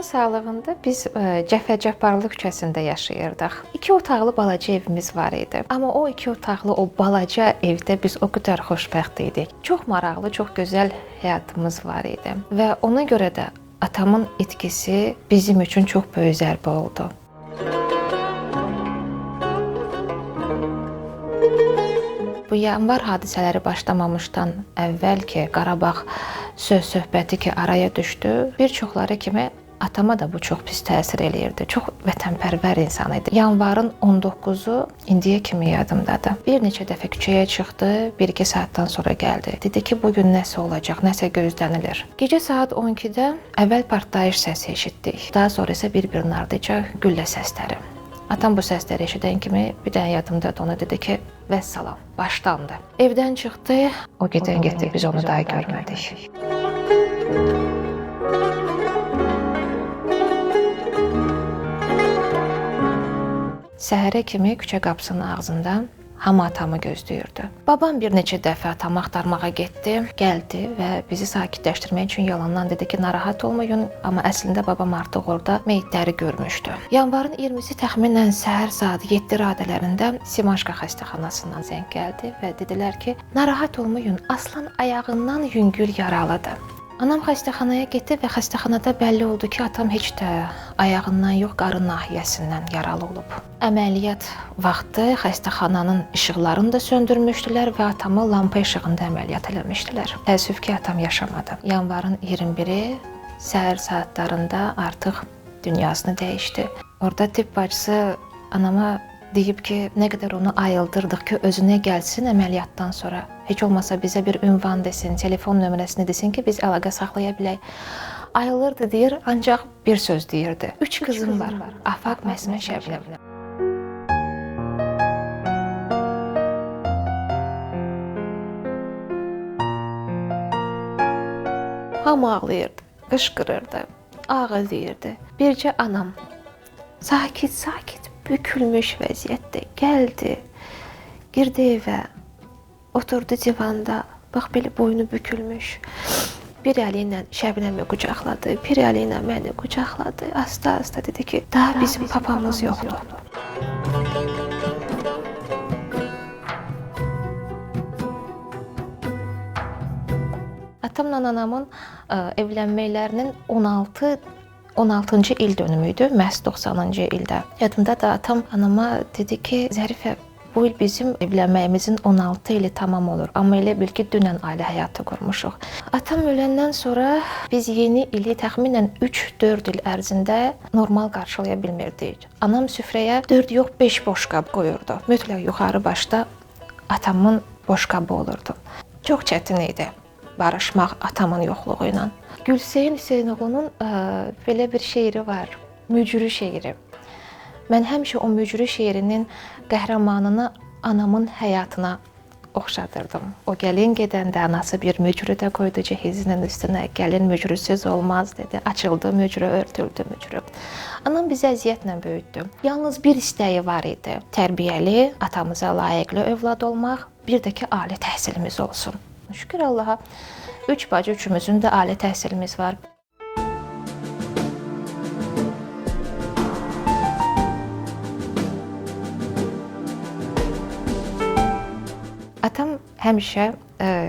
sağlığında biz Cəfər Cabbarlı küçəsində yaşayırdıq. 2 otaqlı balaca evimiz var idi. Amma o 2 otaqlı o balaca evdə biz o qədər xoşbəxt idik. Çox maraqlı, çox gözəl həyatımız var idi. Və ona görə də atamın itkisi bizim üçün çox böyük zərbə oldu. Bu yanvar hadisələri başlamamışdan əvvəl ki, Qarabağ söhbəti ki araya düşdü, bir çoxları kimi atama da bu çox pis təsir eləyirdi. Çox vətənpərvər insan idi. Yanvarın 19-u indiyə kimi yadımdadır. Bir neçə dəfə küçəyə çıxdı, 1-2 saatdan sonra gəldi. Dedi ki, bugün nəsə olacaq, nəsə gözlənilir. Gecə saat 12-də əvvəl partlayış səsi eşitdik. Daha sonra isə bir-birinin ardıca güllə səsləri. Atam bu səsləri eşidən kimi bir dənə yadımdadır, ona dedi ki, vəssalam, başlandı. Evdən çıxdı, o gedən getdi, biz onu daha görmədik. Səhərə kimi küçə qapısının ağzında hamı atamı gözləyirdi. Babam bir neçə dəfə atamı axtarmağa getdi, gəldi və bizi sakitləşdirmək üçün yalandan dedi ki, narahat olmayın, amma əslində babam artıq orada meyitləri görmüşdü. Yanvarın 20-si təxminən səhər saat 7 radələrində Simaşka xəstəxanasından zəng gəldi və dedilər ki, narahat olmayın, Aslan ayağından yüngül yaralıdır. Anam xəstəxanaya getdi və xəstəxanada bəlli oldu ki, atam heç də ayağından yox, qarın nahiyəsindən yaralı olub. Əməliyyat vaxtı xəstəxananın işıqlarını da söndürmüşdülər və atamı lampa işığında əməliyyat eləmişdilər. Təəssüf ki, atam yaşamadı. Yanvarın 21-i səhər saatlarında artıq dünyasını dəyişdi. Orada tibb bacısı anama deyib ki, nə qədər onu ayıldırdıq ki, özünə gəlsin əməliyyatdan sonra. Heç olmasa bizə bir ünvan desin, telefon nömrəsini desin ki, biz əlaqə saxlaya bilək. Ayılırdı deyir, ancaq bir söz deyirdi. 3 qızım var, Afaq, Məsmə, Şəbnəm. Hamı ağlayırdı, qışqırırdı, ağlayırdı. Bircə anam sakit, bükülmüş vəziyyətdə gəldi, girdi evə, oturdu divanda, bax belə boynu bükülmüş. Bir əli ilə Şəbnəmi qucaqladı, bir əli ilə məni qucaqladı. Asta-asta dedi ki, daha bizim papamız yoxdur. Atamla anamın evlənməklərinin 16-cı il dönümüydü, məhz 90-cı ildə. Yadımda da atam anama dedi ki, Zərifə, bu il bizim evlənməyimizin 16 ili tamam olur. Amma elə bil ki, dünən ailə həyatı qurmuşuq. Atam öləndən sonra biz yeni ili təxminən 3-4 il ərzində normal qarşılaya bilmirdik. Anam süfrəyə 4 yox 5 boşqab qoyurdu. Mütləq yuxarı başda atamın boşqabı olurdu. Çox çətin idi barışmaq atamın yoxluğu ilə. Gülseyin Hüseynoğlu'nun belə bir şeiri var, Mücrü şeiri. Mən həmişə o mücrü şeirinin qəhrəmanını anamın həyatına oxşadırdım. O gəlin gedəndə anası bir mücrü də qoydu cehizinin üstünə. Gəlin mücrüsüz olmaz dedi. Açıldı mücrü, örtüldü mücrü. Anam bizi əziyyətlə böyütdü. Yalnız bir istəyi var idi. Tərbiyəli, atamıza layiqli övlad olmaq, bir də ki, ali təhsilimiz olsun. Şükür Allaha, 3 bacı üçümüzün də ali təhsilimiz var. Atam həmişə,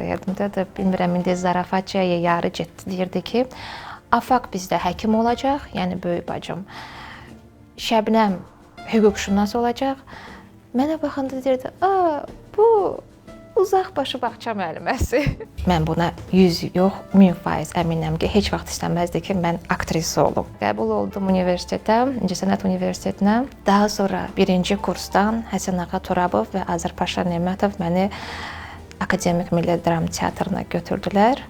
yadımda da bilmirəm, indi zarafatca yarı getdi, deyirdi ki, Afaq bizdə həkim olacaq, yəni böyük bacım. Şəbnəm hüquqşünas olacaq. Mənə baxanda deyirdi, bu uzaqbaşı bağça müəlliməsi. Mən buna 100 yox, 1000% əminəm ki, heç vaxt istəməzdi ki, mən aktrisa olum. Qəbul oldum universitetə, İncəsənət Universitetinə. Daha sonra 1-ci kursdan Həsən Ağa Turabov və Azərpaşa Nemətov məni Akademik Milli Dram Teatrına götürdülər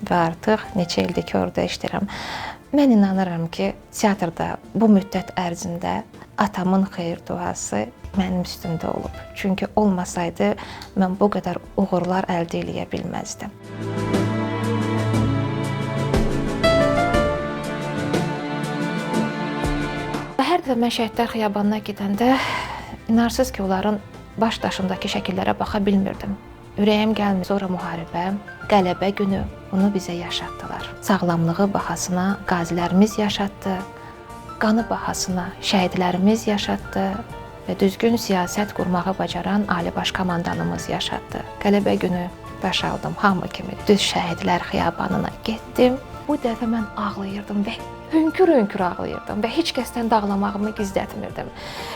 və artıq neçə ildir ki, orada işləyirəm. Mən inanıram ki, teatrda bu müddət ərzində atamın xeyir duası mənim üstümdə olub. Çünki olmasaydı, mən bu qədər uğurlar əldə eləyə bilməzdim. Hər dəfə mən Şəhidlər Xiyabanına gedəndə, inarsız ki, onların baş daşındakı şəkillərə baxa bilmirdim. Ürəyim gəlmir. Sonra müharibə, Qələbə günü bunu bizə yaşatdılar. Sağlamlığı bahasına qazilərimiz yaşatdı, qanı bahasına şəhidlərimiz yaşatdı və düzgün siyasət qurmağı bacaran Ali Baş Komandanımız yaşatdı. Qələbə günü daş aldım, hamı kimi düz şəhidlər xiyabanına getdim. Bu dəfə mən ağlayırdım və hönkür-hönkür ağlayırdım və heç kəsdən də ağlamağımı gizlətmirdim.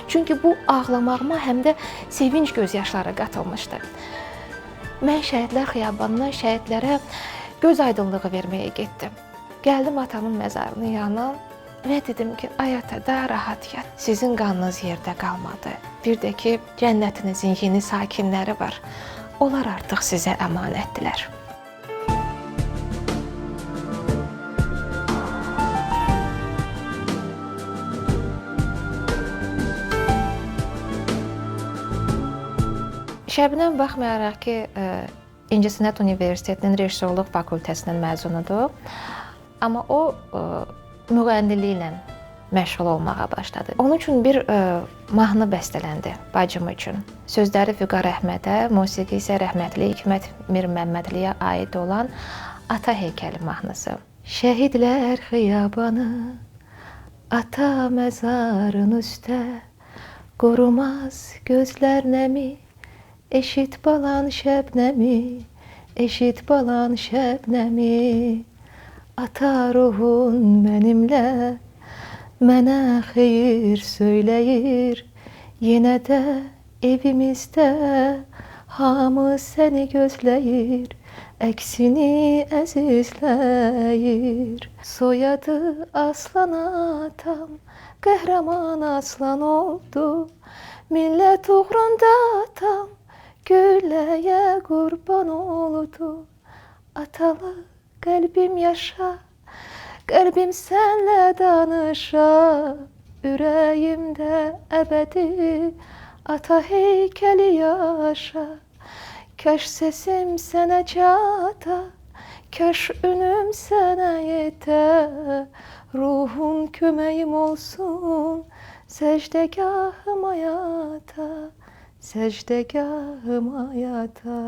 Çünki bu ağlamağıma həm də sevinç göz yaşları qatılmışdı. Mən şəhidlər xiyabanına şəhidlərə göz aydınlığı verməyə getdim. Gəldim atamın məzarının yanına və dedim ki, ay ata, daha rahat yat. Sizin qanınız yerdə qalmadı. Bir də ki, cənnətinizin yeni sakinləri var. Onlar artıq sizə əmanətdilər. Şəbnəm baxmayaraq ki, İncəsənət Universitetinin rejissorluq fakültəsinin məzunudur. Amma o müğənniliklə məşğul olmağa başladı. Onun üçün bir mahnı bəstələndi bacım üçün. Sözləri Vüqar Əhmədə, musiqi isə rəhmətli Hikmət Mirməmmədliyə aid olan Ata heykəli mahnısı. Şəhidlər xiyabanı, ata məzarın üstə, qorumaz gözlər nəmi, eşit balan şəbnəmi, eşit balan şəbnəmi. Ata ruhun mənimlə, mənə xeyir söyləyir. Yenə də evimizdə hamı səni gözləyir, əksini əzizləyir. Soyadı Aslan atam, qəhrəman aslan oldu. Millət uğrunda atam gülləyə qurban oldu. Atalı qəlbim yaşa, qəlbim sənlə danışa, ürəyimdə əbədi ata heykəli yaşa. Kaş səsim sənə çata, kaş ünüm sənə yetə, ruhun köməyim olsun, səcdəgahım ayata, səcdəgahım ayata.